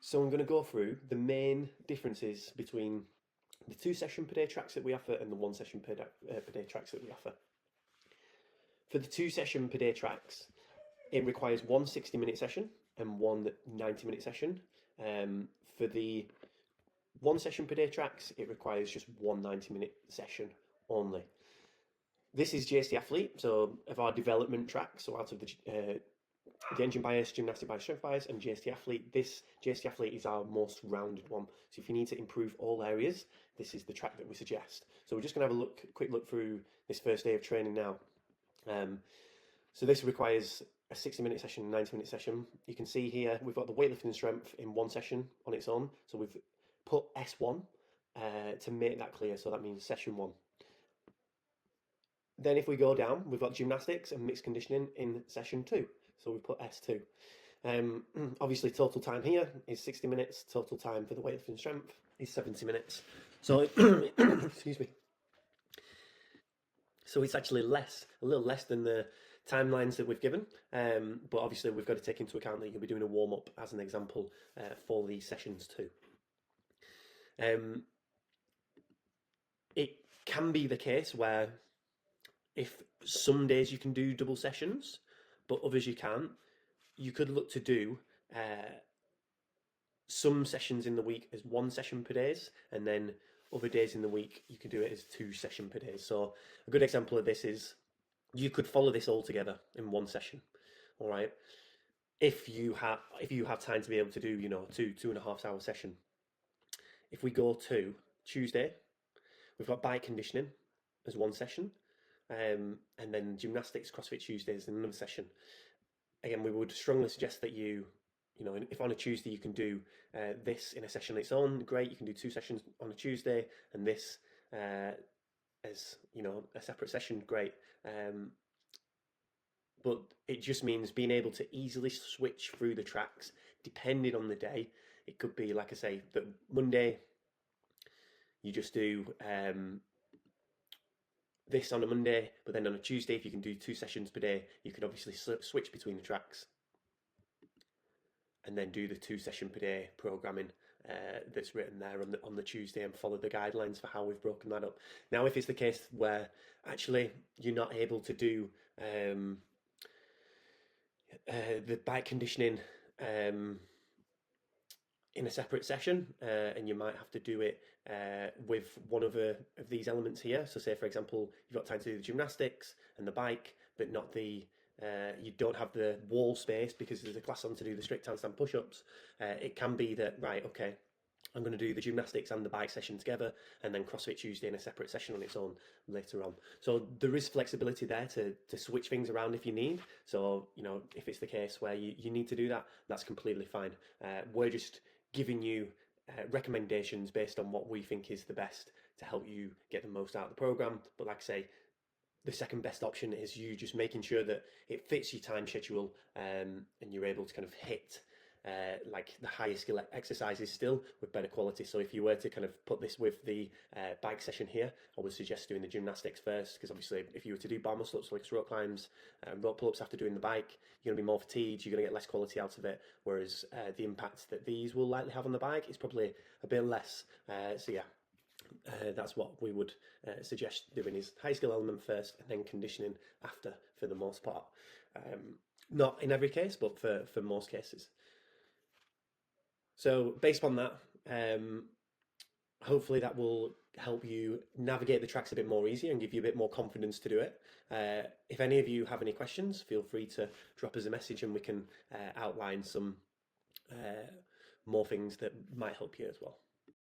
So I'm going to go through the main differences between the 2 session per day tracks that we offer and the 1 session per day tracks that we offer. For the 2 session per day tracks, it requires one 60-minute session and one 90-minute session. For the 1 session per day tracks, it requires just one 90-minute session only. This is JST Athlete, so of our development tracks, so out of the engine bias, gymnastic bias, strength bias, and JST Athlete. This JST Athlete is our most rounded one. So if you need to improve all areas, this is the track that we suggest. So we're just going to have a quick look through this first day of training now. So this requires a 60-minute session, 90-minute session. You can see here we've got the weightlifting and strength in one session on its own. So we've put S1 to make that clear. So that means session 1. Then if we go down, we've got gymnastics and mixed conditioning in session 2. So we've put S2. Obviously, total time here is 60 minutes. Total time for the weightlifting and strength is 70 minutes. So, excuse me. So it's actually a little less than the timelines that we've given. But obviously, we've got to take into account that you'll be doing a warm-up as an example for these sessions too. It can be the case where if some days you can do double sessions, but others you can't, you could look to do some sessions in the week as 1 session per day, and then other days in the week you could do it as 2 session per day. So a good example of this is you could follow this all together in one session. All right, if you have time to be able to do 2.5 hour session. If we go to Tuesday, we've got bike conditioning as 1 session. And then gymnastics, CrossFit Tuesdays, and another session. Again, we would strongly suggest that if on a Tuesday you can do this in a session on its own, great. You can do 2 sessions on a Tuesday, and this as a separate session, great. But it just means being able to easily switch through the tracks depending on the day. It could be, like I say, that Monday you just do this on a Monday, but then on a Tuesday, if you can do 2 sessions per day, you can obviously switch between the tracks and then do the 2 session per day programming that's written there on the Tuesday and follow the guidelines for how we've broken that up. Now, if it's the case where actually you're not able to do the bike conditioning in a separate session, and you might have to do it with one of these elements here. So say, for example, you've got time to do the gymnastics and the bike, but not you don't have the wall space because there's a class on to do the strict handstand push-ups. It can be that, right, okay, I'm going to do the gymnastics and the bike session together, and then CrossFit Tuesday in a separate session on its own later on. So there is flexibility there to switch things around if you need. So, if it's the case where you need to do that, that's completely fine. We're just giving you recommendations based on what we think is the best to help you get the most out of the program. But like I say, the second best option is you just making sure that it fits your time schedule, and you're able to kind of hit like the higher skill exercises still with better quality. So if you were to kind of put this with the bike session here, I would suggest doing the gymnastics first, because obviously if you were to do bar muscle ups like rope climbs, rope pull-ups after doing the bike, you're going to be more fatigued, you're going to get less quality out of it, whereas the impact that these will likely have on the bike is probably a bit less. So yeah, that's what we would suggest doing, is high skill element first and then conditioning after, for the most part. Not in every case, but for most cases. So based on that, hopefully that will help you navigate the tracks a bit more easier and give you a bit more confidence to do it. If any of you have any questions, feel free to drop us a message and we can outline some more things that might help you as well.